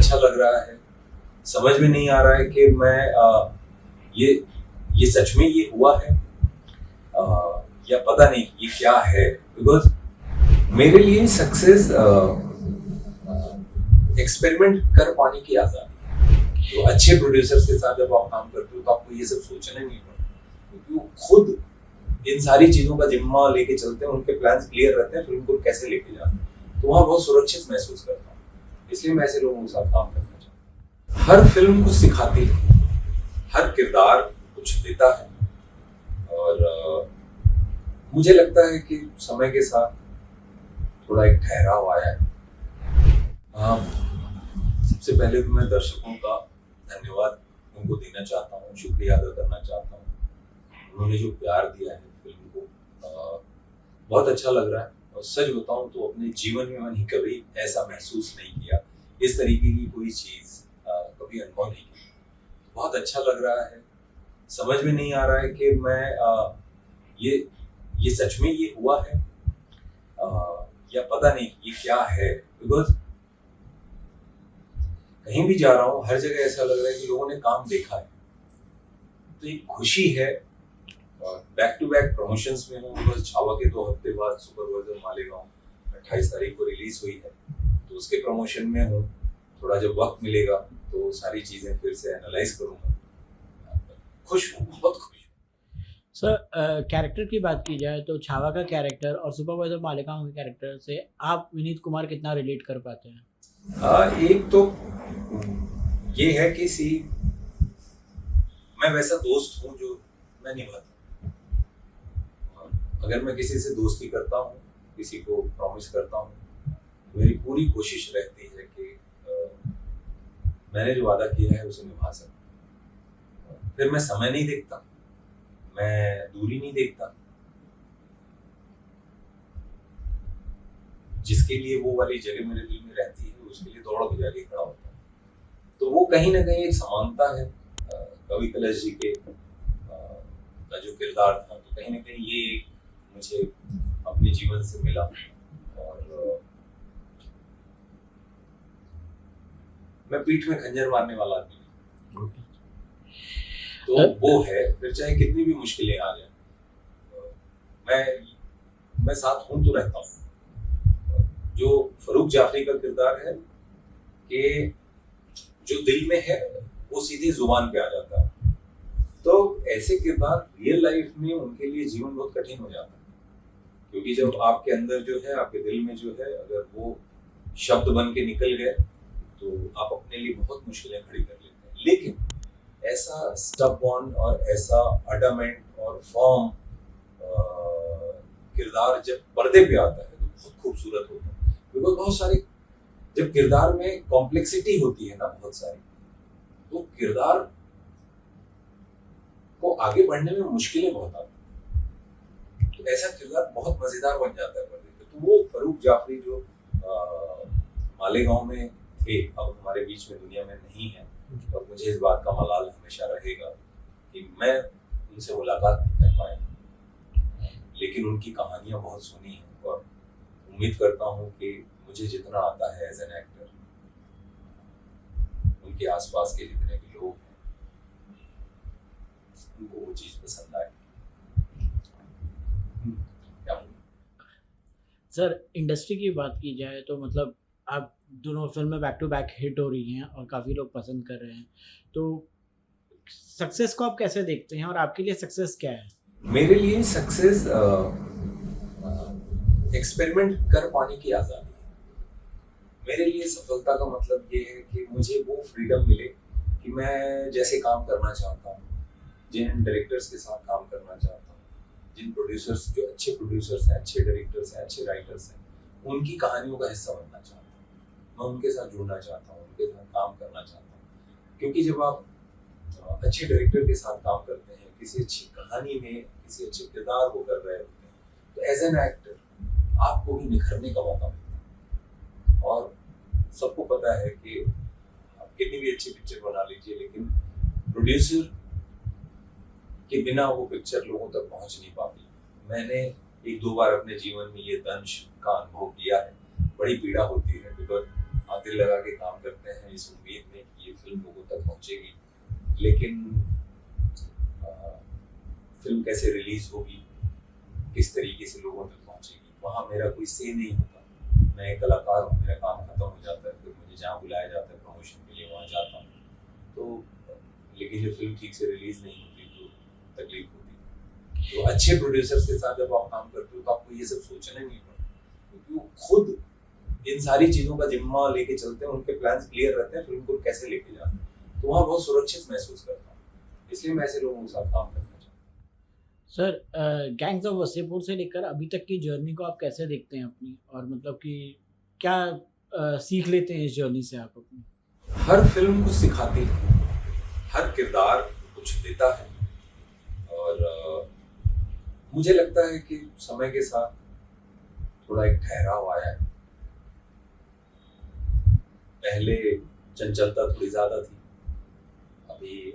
अच्छा लग रहा है। समझ में नहीं आ रहा है कि मैं ये सच में ये हुआ है या पता नहीं ये क्या है। बिकॉज मेरे लिए सक्सेस एक्सपेरिमेंट कर पाने की आज़ादी है। तो अच्छे प्रोड्यूसर्स के साथ जब आप काम करते हो तो आपको ये सब सोचना नहीं पड़ता, क्योंकि वो खुद इन सारी चीज़ों का जिम्मा लेके चलते हैं, उनके प्लान्स क्लियर रहते हैं, फिर उनको कैसे लेके जाते हैं। तो वहाँ बहुत सुरक्षित महसूस करता हूँ, इसलिए मैं ऐसे लोगों के साथ काम करना चाहता हूँ। हर फिल्म कुछ सिखाती है, हर किरदार कुछ देता है, और मुझे लगता है कि समय के साथ थोड़ा एक ठहराव आया है। सबसे पहले तो मैं दर्शकों का धन्यवाद उनको देना चाहता हूँ, शुक्रिया अदा करना चाहता हूँ। उन्होंने जो प्यार दिया है फिल्म को, बहुत अच्छा लग रहा है। और सच बताऊं तो अपने जीवन में मैंने कभी ऐसा महसूस नहीं किया, इस तरीके की कोई चीज़ कभी अनुभव नहीं की। बहुत अच्छा लग रहा है। समझ में नहीं आ रहा है कि मैं ये सच में ये हुआ है या पता नहीं ये क्या है। बिकॉज कहीं भी जा रहा हूँ, हर जगह ऐसा लग रहा है कि लोगों ने काम देखा है, तो एक खुशी है। बैक टू बैक प्रमोशंस में हूँ, बस छावा के 2 हफ्ते बाद सुपरवाइजर मालेगांव 28 तारीख को रिलीज हुई है, तो उसके प्रमोशन में हूँ। थोड़ा जब वक्त मिलेगा तो सारी चीज़ें फिर से एनालाइज करूँगा। खुश हूँ, बहुत खुश हूँ। सर, कैरेक्टर की बात की जाए तो छावा का कैरेक्टर और सुपरवाइजर मालेगांव के कैरेक्टर से आप विनीत कुमार कितना रिलेट कर पाते हैं? एक तो ये है कि मैं वैसा दोस्त हूँ जो मैं निभाता हूँ। अगर मैं किसी से दोस्ती करता हूँ, किसी को प्रॉमिस करता हूँ, मेरी पूरी कोशिश रहती है कि मैंने जो वादा किया है उसे निभा सकूं। फिर मैं समय नहीं देखता, मैं दूरी नहीं देखता। जिसके लिए वो वाली जगह मेरे दिल में रहती है, उसके लिए दौड़ के जाके खड़ा होता है। तो वो कहीं ना कहीं एक समानता है कवि कलश जी के का जो किरदार था, तो कहीं ना कहीं ये मुझे अपने जीवन से मिला। और मैं पीठ में खंजर मारने वाला आदमी नहीं, तो वो है। फिर चाहे कितनी भी मुश्किलें आ जाए, मैं साथ हूं तो रहता हूँ। जो फरूक जाफरी का किरदार है कि जो दिल में है वो सीधे जुबान पे आ जाता है, तो ऐसे किरदार रियल लाइफ में उनके लिए जीवन बहुत कठिन हो जाता है। क्योंकि जब आपके अंदर जो है, आपके दिल में जो है, अगर वो शब्द बन के निकल गए तो आप अपने लिए बहुत मुश्किलें खड़ी कर लेते हैं। लेकिन ऐसा स्टबबॉर्न और ऐसा अडमेंट और फॉर्म किरदार जब पर्दे पे आता है तो बहुत खूबसूरत होता है। बिकॉज बहुत सारे जब किरदार में कॉम्प्लेक्सिटी होती है ना, बहुत सारी, तो किरदार को आगे बढ़ने में मुश्किलें बहुत आती हैं। तो ऐसा किरदार बहुत मजेदार बन जाता है पर्दे पे। तो वो फरूक जाफरी जो मालेगांव में थे, अब हमारे बीच में दुनिया में नहीं है, और मुझे इस बात का मलाल हमेशा रहेगा कि मैं उनसे मुलाकात नहीं कर पाया। लेकिन उनकी कहानियां बहुत सुनी हैं, और उम्मीद करता हूँ कि मुझे जितना आता है एज एन एक्टर, उनके आसपास के जितने भी लोग हैं उनको वो चीज़ पसंद आए। क्या सर, इंडस्ट्री की बात की जाए तो मतलब आप दोनों फिल्में बैक टू बैक हिट हो रही हैं और काफ़ी लोग पसंद कर रहे हैं, तो सक्सेस को आप कैसे देखते हैं और आपके लिए सक्सेस क्या है? मेरे लिए सक्सेस एक्सपेरिमेंट कर पाने की आज़ादी है। मेरे लिए सफलता का मतलब ये है कि मुझे वो फ्रीडम मिले कि मैं जैसे काम करना चाहता हूँ, जिन डायरेक्टर्स के साथ काम करना चाहता हूँ, जिन प्रोड्यूसर्स, जो अच्छे प्रोड्यूसर्स हैं, अच्छे डायरेक्टर्स हैं, अच्छे राइटर्स हैं, उनकी कहानियों का हिस्सा बनना चाहता हूँ। मैं उनके साथ जुड़ना चाहता हूँ, उनके साथ काम करना चाहता हूँ। क्योंकि जब आप अच्छे डायरेक्टर के साथ काम करते हैं, किसी अच्छी कहानी में किसी अच्छे किरदार को कर रहे होते हैं, तो एज एन एक्टर आपको भी निखरने का मौका मिलता है। और सबको पता है कि आप कितनी भी अच्छी पिक्चर बना लीजिए, लेकिन प्रोड्यूसर के बिना वो पिक्चर लोगों तक पहुंच नहीं पाती। मैंने 1-2 बार अपने जीवन में ये दंश का अनुभव किया है। बड़ी पीड़ा होती है, बिकॉज दिल लगा के काम करते हैं इस उम्मीद में कि ये फिल्म लोगों तक पहुंचेगी, लेकिन फिल्म कैसे रिलीज होगी, किस तरीके से लोगों तक पहुंचेगी, वहाँ मेरा कोई से नहीं होता। मैं एक कलाकार हूँ, मेरा काम खत्म हो जाता है, फिर मुझे जहाँ बुलाया जाता है प्रमोशन के लिए वहाँ जाता हूँ। तो लेकिन जब फिल्म ठीक से रिलीज नहीं होती तो तकलीफ होती। तो अच्छे प्रोड्यूसर्स के साथ जब आप काम करते हो तो आपको ये सब सोचना नहीं पड़ता, क्योंकि वो खुद इन सारी चीज़ों का जिम्मा लेके चलते हैं, उनके प्लान्स क्लियर रहते हैं, फिल्म को कैसे लेके जाते हैं। तो वहाँ बहुत सुरक्षित महसूस करता हूँ, इसलिए मैं ऐसे लोगों के साथ काम करना चाहता हूँ। सर गैंग्स ऑफ वसेपुर से लेकर अभी तक की जर्नी को आप कैसे देखते हैं अपनी, और मतलब कि क्या सीख लेते हैं इस जर्नी से आप अपनी? हर फिल्म कुछ सिखाती है, हर किरदार कुछ देता है, और मुझे लगता है कि समय के साथ थोड़ा एक ठहराव आया है। पहले चंचलता थोड़ी ज्यादा थी, अभी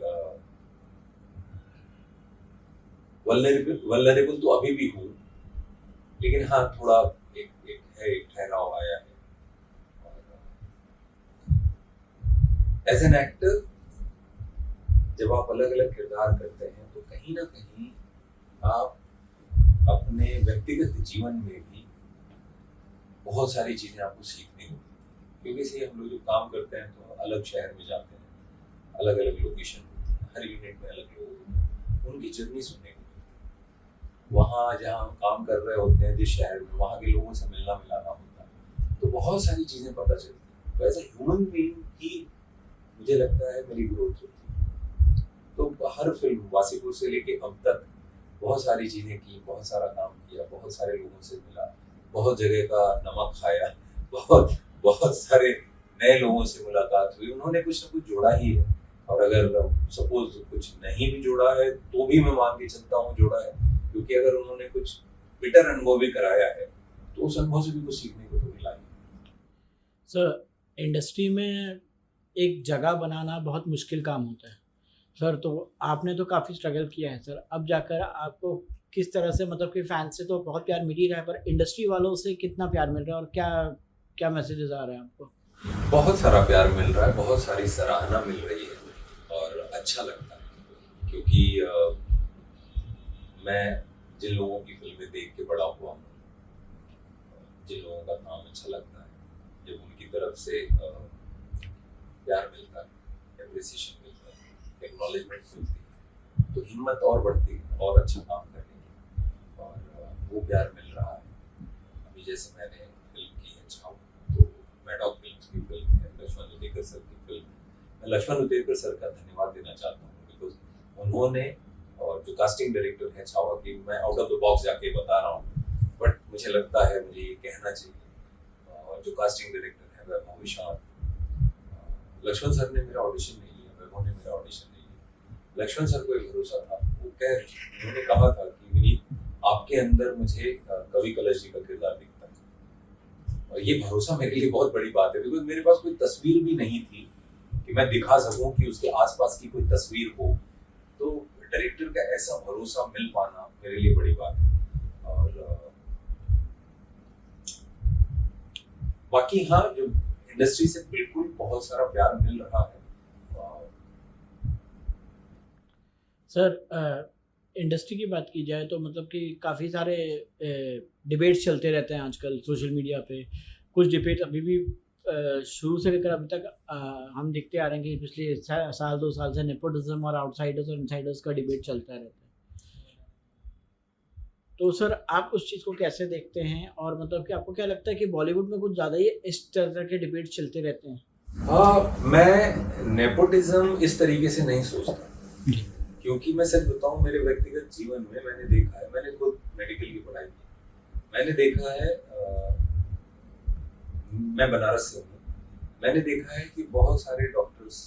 वल्नरेबल तो अभी भी हूँ, लेकिन हाँ थोड़ा एक ठहराव आया है। एज एन एक्टर जब आप अलग अलग किरदार करते हैं तो कहीं ना कहीं आप अपने व्यक्तिगत जीवन में भी बहुत सारी चीजें आपको सीखनी होती है, क्योंकि से हम लोग जो काम करते हैं तो अलग शहर में जाते हैं, अलग अलग लोकेशन होती है, हर यूनिट में अलग लोग होते हैं, उनकी जर्नी सुनने को मिलती है। वहाँ जहाँ हम काम कर रहे होते हैं जिस शहर में, वहाँ के लोगों से मिलना मिलाना होता है, तो बहुत सारी चीजें पता चलती है। तो एज ए ह्यूमन बीइंग की मुझे लगता है मेरी ग्रोथ होती है। तो हर फिल्म वासीपुर से लेके अब तक बहुत सारी चीजें की, बहुत सारा काम किया, बहुत सारे लोगों से मिला, बहुत जगह का नमक खाया, बहुत बहुत सारे नए लोगों से मुलाकात हुई, उन्होंने कुछ ना कुछ जोड़ा ही है। और अगर सपोज कुछ नहीं भी जोड़ा है तो भी मैं मान के चलता हूँ जोड़ा है, क्योंकि अगर उन्होंने कुछ बिटर अनुभव भी कराया है तो उस अनुभव से भी कुछ सीखने को तो मिला ही। सर इंडस्ट्री में एक जगह बनाना बहुत मुश्किल काम होता है सर, तो आपने तो काफ़ी स्ट्रगल किया है सर। अब जाकर आपको किस तरह से, मतलब कि फैंस से तो बहुत प्यार मिल ही रहा है, पर इंडस्ट्री वालों से कितना प्यार मिल रहा है और क्या क्या मैसेजेस आ रहे हैं आपको? बहुत सारा प्यार मिल रहा है, बहुत सारी सराहना मिल रही है और अच्छा लगता है, क्योंकि मैं जिन लोगों की फिल्में देख के बड़ा हुआ हूँ, जिन लोगों का काम अच्छा लगता है, जब उनकी तरफ से प्यार मिलता है, एप्रिसिएशन मिलता है, एक्नॉलेजमेंट मिलती है, तो हिम्मत और बढ़ती है और अच्छा काम करने की, और वो प्यार मिल रहा है। अभी जैसे मैंने फिल्म की है छाव, तो मैडॉक फिल्म्स की फिल्म है, लक्ष्मण उदेकर सर की फिल्म है। मैं लक्ष्मण उदेकर सर का धन्यवाद देना चाहता हूँ, बिकॉज उन्होंने, और जो कास्टिंग डायरेक्टर है छावा की, मैं आउट ऑफ द बॉक्स जाके बता रहा हूँ, बट मुझे लगता है मुझे ये कहना चाहिए, और जो कास्टिंग डायरेक्टर है वैभव विशाल, लक्ष्मण सर ने मेरा ऑडिशन नहीं लिया, वैभव ने मेरा ऑडिशन नहीं लिया। लक्ष्मण सर को एक भरोसा था, उन्होंने कहा था कि विनीत आपके अंदर मुझे कवि कलश जी का किरदार दिखता है, और ये भरोसा मेरे लिए बहुत बड़ी बात है, बिकॉज मेरे पास कोई तस्वीर भी नहीं थी कि मैं दिखा सकूं कि उसके आसपास की कोई तस्वीर हो, तो डायरेक्टर का ऐसा भरोसा मिल पाना मेरे लिए बड़ी बात है। और बाकी हाँ, जो इंडस्ट्री से बिल्कुल बहुत सारा प्यार मिल रहा है। सर इंडस्ट्री की बात की जाए तो मतलब कि काफ़ी सारे डिबेट्स चलते रहते हैं आजकल सोशल मीडिया पे। कुछ डिबेट अभी भी शुरू से लेकर अभी तक हम देखते आ रहे हैं कि पिछले साल 2 साल से नेपोटिज्म और आउटसाइडर्स और इनसाइडर्स का डिबेट चलता रहता है। तो सर आप उस चीज़ को कैसे देखते हैं, और मतलब कि आपको क्या लगता है कि बॉलीवुड में कुछ ज़्यादा ही इस तरह के डिबेट चलते रहते हैं? मैं नेपोटिज्म इस तरीके से नहीं सोचता, क्योंकि मैं सच बताऊं, मेरे व्यक्तिगत जीवन में मैंने देखा है, मैंने खुद मेडिकल की पढ़ाई की, मैंने देखा है, मैं बनारस से हूँ, मैंने देखा है कि बहुत सारे डॉक्टर्स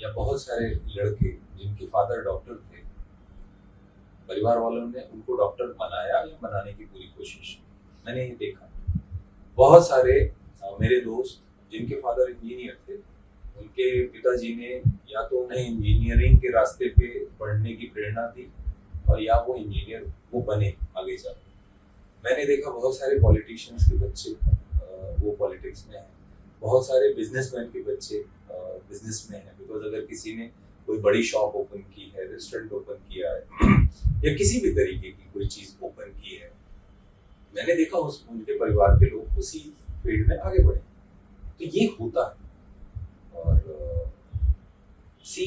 या बहुत सारे लड़के जिनके फादर डॉक्टर थे, परिवार वालों ने उनको डॉक्टर बनाया या बनाने की पूरी कोशिश, मैंने ये देखा। बहुत सारे मेरे दोस्त जिनके फादर इंजीनियर थे, उनके पिताजी ने या तो उन्हें इंजीनियरिंग के रास्ते पे पढ़ने की प्रेरणा दी, और या वो इंजीनियर वो बने आगे जाकर। मैंने देखा बहुत सारे पॉलिटिशियंस के बच्चे वो पॉलिटिक्स में हैं, बहुत सारे बिजनेसमैन के बच्चे बिजनेस में हैं, बिकॉज अगर किसी ने कोई बड़ी शॉप ओपन की है, रेस्टोरेंट ओपन किया है या किसी भी तरीके की कोई चीज़ ओपन की है, मैंने देखा उनके परिवार के लोग उसी फील्ड में आगे बढ़े। तो ये होता है। और सी,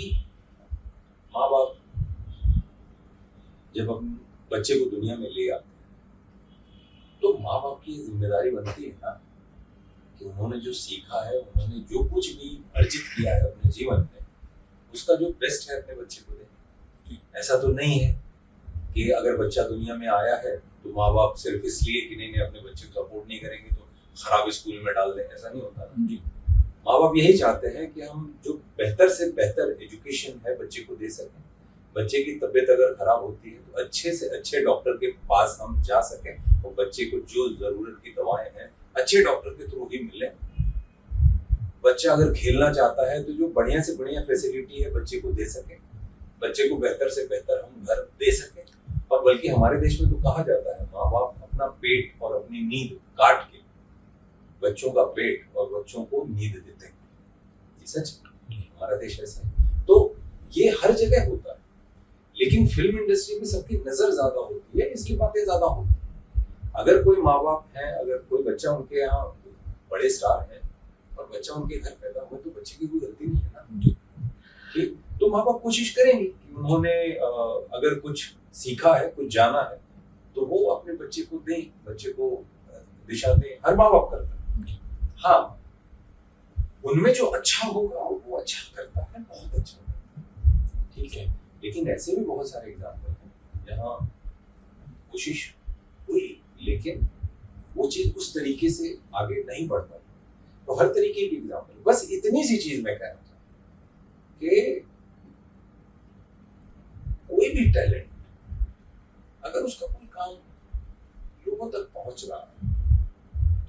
माँ बाप जब हम बच्चे को दुनिया में ले आते हैं तो माँ बाप की जिम्मेदारी बनती है ना कि उन्होंने जो सीखा है, उन्होंने जो कुछ भी अर्जित किया है अपने जीवन में, उसका जो बेस्ट है अपने बच्चे को दें। ऐसा तो नहीं है कि अगर बच्चा दुनिया में आया है तो माँ बाप सिर्फ इसलिए कि नहीं अपने बच्चे को सपोर्ट नहीं करेंगे तो खराब स्कूल में डाल दें, ऐसा नहीं होता ना जी। माँ बाप यही चाहते हैं कि हम जो बेहतर से बेहतर एजुकेशन है बच्चे को दे सकें। बच्चे की तबीयत अगर खराब होती है तो अच्छे से अच्छे डॉक्टर के पास हम जा सकें और बच्चे को जो जरूरत की दवाएं हैं अच्छे डॉक्टर के थ्रू ही मिले। बच्चा अगर खेलना चाहता है तो जो बढ़िया से बढ़िया फैसिलिटी है बच्चे को दे सकें, बच्चे को बेहतर से बेहतर हम घर दे सकें। और बल्कि हमारे देश में तो कहा जाता है माँ बाप अपना पेट और अपनी नींद काट के बच्चों का पेट और बच्चों को नींद देते हैं। ये सच, हमारा देश ऐसा है। तो ये हर जगह होता है, लेकिन फिल्म इंडस्ट्री में सबकी नजर ज्यादा होती है, इसकी बातें ज्यादा होती है। अगर कोई माँ बाप हैं, अगर कोई बच्चा उनके यहाँ बड़े स्टार है और बच्चा उनके घर पैदा हुआ तो बच्चे की कोई गलती नहीं है ना, ठीक। तो माँ बाप कोशिश करेंगे कि उन्होंने अगर कुछ सीखा है, कुछ जाना है, तो वो अपने बच्चे को दें, बच्चे को दिशा दें। हर माँ बाप करता है। हाँ, उनमें जो अच्छा होगा वो अच्छा करता है, बहुत अच्छा करता है, ठीक है। लेकिन ऐसे भी बहुत सारे एग्जाम्पल हैं जहाँ कोशिश हुई लेकिन वो चीज उस तरीके से आगे नहीं बढ़ पाई। तो हर तरीके की एग्जाम्पल, बस इतनी सी चीज मैं कहना चाहता हूँ कि कोई भी टैलेंट अगर उसका कोई काम लोगों तक पहुंच रहा है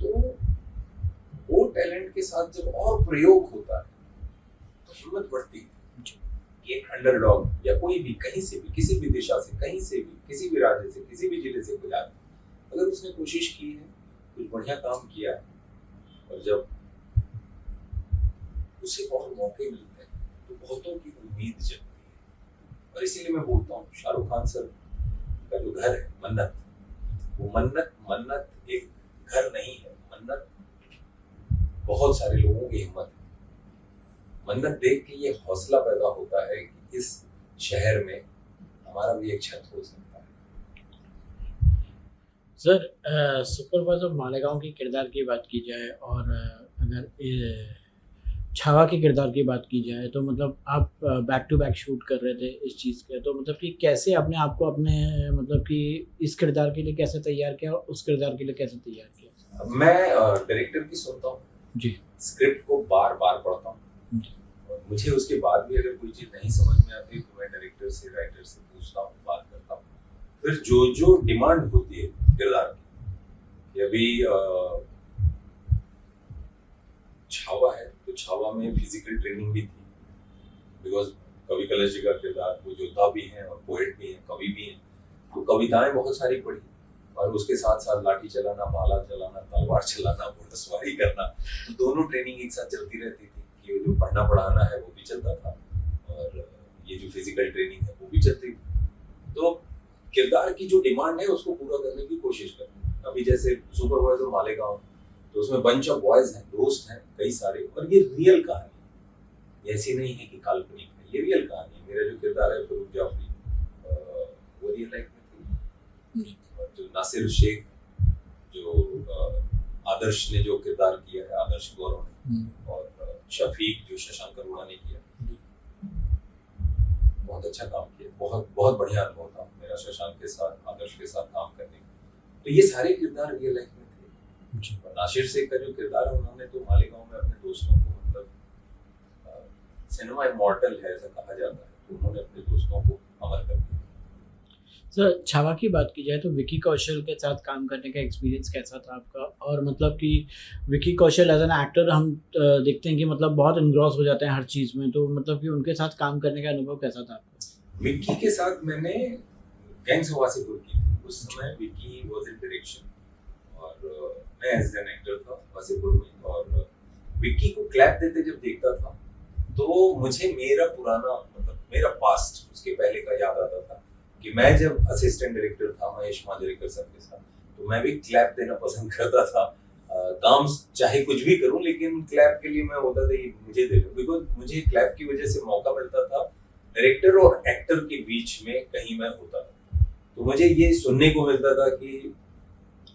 तो वो टैलेंट के साथ जब और प्रयोग होता है तो हिम्मत बढ़ती है। एक अंडरडॉग या कोई भी कहीं से भी, किसी भी दिशा से, कहीं से भी, किसी भी राज्य से, किसी भी जिले से कोई आदमी अगर उसने कोशिश की है, कुछ बढ़िया काम किया है और जब उसे और मौके मिलते हैं तो बहुतों की उम्मीद जगती है। और इसीलिए मैं बोलता हूँ शाहरुख खान सर का जो घर है मन्नत, वो मन्नत एक घर नहीं है, मन्नत बहुत सारे लोगों की हिम्मत है। मन्नत देख के ये हौसला पैदा होता है कि इस शहर में हमारा भी एक छत हो सकता है। सर, सुपरवाइजर मालेगांव के किरदार की बात की जाए और अगर छावा के किरदार की बात की जाए तो मतलब आप बैक टू बैक शूट कर रहे थे इस चीज़ के, तो मतलब कि कैसे अपने आप को अपने मतलब कि इस किरदार के लिए कैसे तैयार किया और उस किरदार के लिए कैसे तैयार किया? मैं डायरेक्टर की सुनता हूँ जी, स्क्रिप्ट को बार बार पढ़ता हूँ और मुझे उसके बाद भी अगर कोई चीज़ नहीं समझ में आती तो मैं डायरेक्टर से, राइटर से पूछता हूँ, बात करता हूँ। फिर जो डिमांड होती है किरदार की, अभी छावा है तो छावा में फिजिकल ट्रेनिंग भी थी, बिकॉज कवि कलश जी का किरदार वो योद्धा भी हैं और पोएट भी हैं, कवि भी हैं, तो कविताएं बहुत सारी पढ़ी और उसके साथ साथ लाठी चलाना, भाला चलाना, तलवार चलाना, घोड़सवारी करना, तो दोनों ट्रेनिंग एक साथ चलती रहती थी कि जो पढ़ना पढ़ाना है वो भी चलता था और ये जो फिजिकल ट्रेनिंग है वो भी चलती थी। तो किरदार की जो डिमांड है उसको पूरा करने की कोशिश करते। अभी जैसे सुपरवाइजर मालेगांव, तो उसमें बंच ऑफ बॉयज हैं, दोस्त हैं कई सारे, और ये रियल कहानी, ऐसी नहीं है कि काल्पनिक है, ये रियल कहानी है। मेरा जो किरदार है फरूक जाफरी, वो रियल लाइफ में थी। और जो नासिर शेख, जो आदर्श ने जो किरदार किया है, आदर्श गौरव ने, और शफीक जो शशांक अरोड़ा ने किया, बहुत अच्छा काम किया, बहुत बहुत बढ़िया अनुभव था मेरा शशांक के साथ, आदर्श के साथ काम करने का। तो ये सारे किरदार रियल लाइफ में थे। और नासिर शेख का जो किरदार है, उन्होंने तो मालेगांव में अपने दोस्तों को, मतलब सिनेमा इमॉर्टल है ऐसा कहा जाता है, तो उन्होंने अपने दोस्तों को अमर कर दिया। सर, छावा की बात की जाए तो विकी कौशल के साथ काम करने का एक्सपीरियंस कैसा था आपका? और मतलब कि Vicky Kaushal as an actor हम देखते हैं कि मतलब बहुत इनग्रॉस हो जाते हैं हर चीज़ में, तो मतलब कि उनके साथ काम करने का अनुभव कैसा था आपका? विक्की के साथ मैंने गैंग्स ऑफ वासेपुर की थी, उस समय विक्की वाज इन डायरेक्शन और मैं एज एन एक्टर था वसीपुर में, और विक्की को क्लैप देते जब देखता था तो मुझे मेरा पुराना मतलब मेरा पास्ट, उसके पहले का याद आता था कि मैं जब असिस्टेंट डायरेक्टर था महेश मांजरेकर सर के साथ, तो मैं भी क्लैप देना पसंद करता था। काम चाहे कुछ भी करूं, लेकिन क्लैप के लिए मैं होता था ये मुझे दे दो, बिकॉज मुझे क्लैप की वजह से मौका मिलता था डायरेक्टर और एक्टर के बीच में कहीं मैं होता था, तो मुझे ये सुनने को मिलता था कि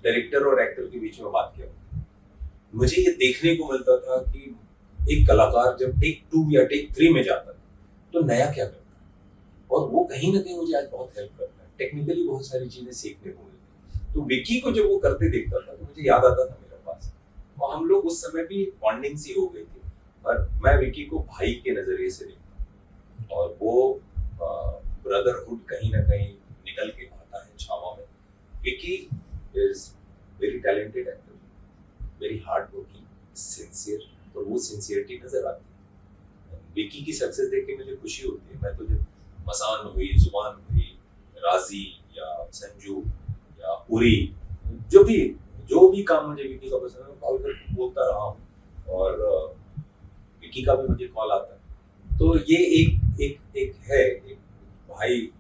डायरेक्टर और एक्टर के बीच में बात क्या होती है। मुझे ये देखने को मिलता था कि एक कलाकार जब टेक 2 या टेक 3 में जाता है तो नया क्या करता है, और वो कहीं ना कहीं मुझे आज बहुत हेल्प करता है, टेक्निकली बहुत सारी चीजें सीखने को मिलती है। तो विक्की को जब वो करते देखता था तो मुझे याद आता था मेरा पास, और हम लोग उस समय भी बॉन्डिंग सी हो गई थी, और मैं विक्की को भाई के नजरिए से देखता, और वो ब्रदरहुड कहीं ना कहीं निकल के आता है छावा में। Vicky is very talented actor, very hard working, sincere, और वो सिंसियरिटी नजर आती है। विक्की की सक्सेस देख के मुझे खुशी होती है। मैं तो जब मसान हुई, जुबान हुई, राजी या संजू या उरी, जो भी काम मुझे विक्की का पसंद है, मैं कॉल करके बोलता रहा हूँ, और विक्की का भी मुझे कॉल आता है। तो ये एक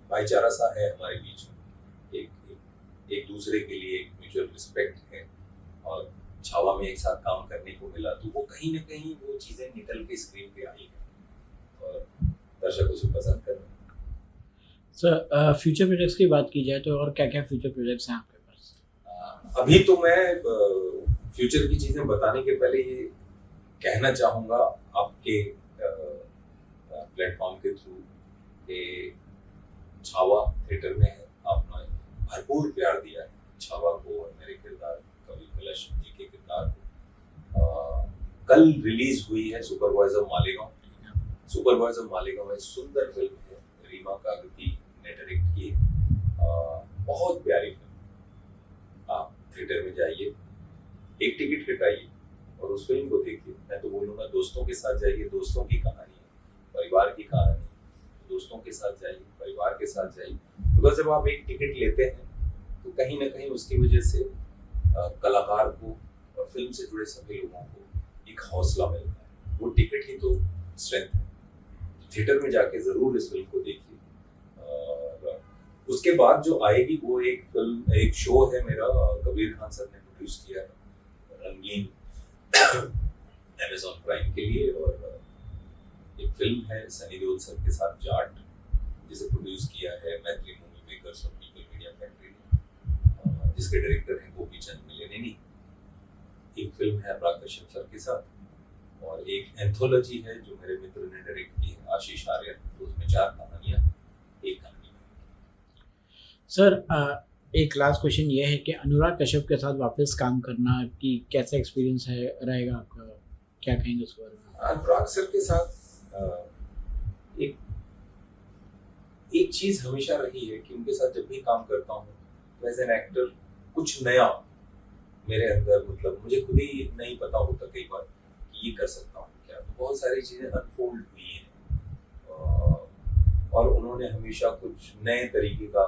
भाईचारा सा है हमारे बीच में, एक दूसरे के लिए एक म्यूचुअल रिस्पेक्ट है, और छावा में एक साथ काम करने को मिला, तो वो कहीं ना कहीं वो चीजें निकल के स्क्रीन पे आई है और दर्शकों से पसंद कर रहे हैं। सर फ्यूचर प्रोजेक्ट्स की बात की जाए तो और क्या क्या फ्यूचर प्रोजेक्ट्स हैं आपके पास? अभी तो मैं फ्यूचर की चीजें बताने के पहले ये कहना चाहूंगा आपके प्लेटफॉर्म के थ्रू कि छावा थिएटर में है, आपने भरपूर प्यार दिया है छावा को और मेरे किरदार कवि कलश जी के किरदार को। कल रिलीज हुई है सुपरवाइजर मालेगांव। सुपरवाइजर मालेगांव एक सुंदर फिल्म है, रीमा कागती ने डायरेक्ट की है, बहुत प्यारी फिल्म। आप थिएटर में जाइए, एक टिकट कटाइए और उस फिल्म को देखिए। मैं तो बोलूँगा दोस्तों के साथ जाइए, दोस्तों की कहानी है, परिवार की कहानी है, दोस्तों के साथ जाइए, परिवार के साथ जाइए। बिकॉज जब आप एक टिकट लेते हैं तो कहीं ना कहीं उसकी वजह से कलाकार को और फिल्म से जुड़े सभी लोगों को एक हौसला मिलता है। वो टिकट ही तो स्ट्रेंथ है। थिएटर में जाके जरूर इस फिल्म को देखिए। और उसके बाद जो आएगी वो एक फिल्म, एक शो है मेरा, कबीर खान सर ने प्रोड्यूस किया है, रंगीन, अमेज़न प्राइम के लिए। और एक फिल्म है सनी देओल सर के साथ, जाट, जिसे प्रोड्यूस किया है मैत्री मूवी मेकर्स और पीपल मीडिया फैक्ट्री ने, जिसके डायरेक्टर हैं गोपी चंद मिलेनेनी। एक फिल्म है अपराग कश्यप सर के साथ, और एक एंथोलॉजी है जो मेरे मित्र ने डायरेक्ट की है, आशीष आर्य। तो उसमें 4 कहानियां, एक कहानी। सर एक लास्ट क्वेश्चन ये है कि अनुराग कश्यप के साथ वापस काम करना की कैसा एक्सपीरियंस है रहेगा आपका, क्या कहेंगे उसके बारे में? अनुराग सर के साथ एक चीज हमेशा रही है कि उनके साथ जब भी काम करता हूँ तो एज एन एक्टर कुछ नया मेरे अंदर, मतलब मुझे खुद ही नहीं पता होता कई बार कि ये कर सकता हूँ क्या। तो बहुत सारी चीजें अनफोल्ड हुई हैं, और उन्होंने हमेशा कुछ नए तरीके का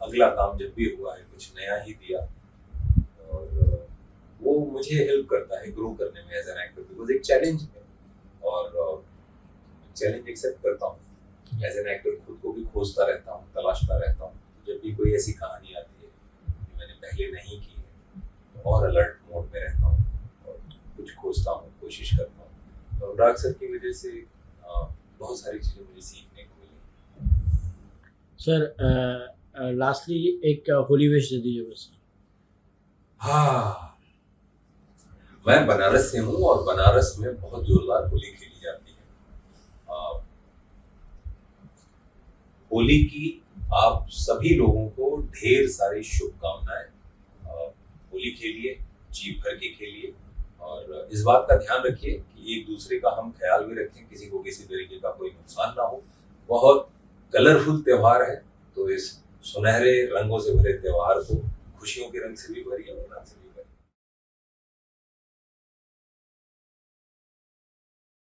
अगला काम जब भी हुआ है कुछ नया ही दिया, और वो मुझे हेल्प करता है ग्रो करने में एज एन एक्टर। बिकॉज एक चैलेंज है, और चैलेंज एक्सेप्ट करता हूँ। एज एन एक्टर खुद को भी खोजता रहता हूँ, तलाशता रहता हूँ। जब भी कोई ऐसी कहानी आती है जो मैंने पहले नहीं की है तो और अलर्ट मोड में रहता हूँ और कुछ खोजता हूँ, कोशिश करता हूँ। तो अनुराग सर की वजह से बहुत सारी चीज़ें मुझे सीखने को मिली। सर लास्टली एक होली विश दे दीजिए बस। हाँ, मैं बनारस से हूँ और बनारस में बहुत जोरदार होली खेली जाती है। होली की आप सभी लोगों को ढेर सारी शुभकामनाएं। होली खेलिए, जी भर के खेलिए, और इस बात का ध्यान रखिए कि एक दूसरे का हम ख्याल भी रखें, किसी को किसी तरीके का कोई नुकसान ना हो। बहुत कलरफुल त्योहार है, तो इस सुनहरे रंगों से भरे त्योहार को खुशियों के रंग से भी भरिए और रंग से भी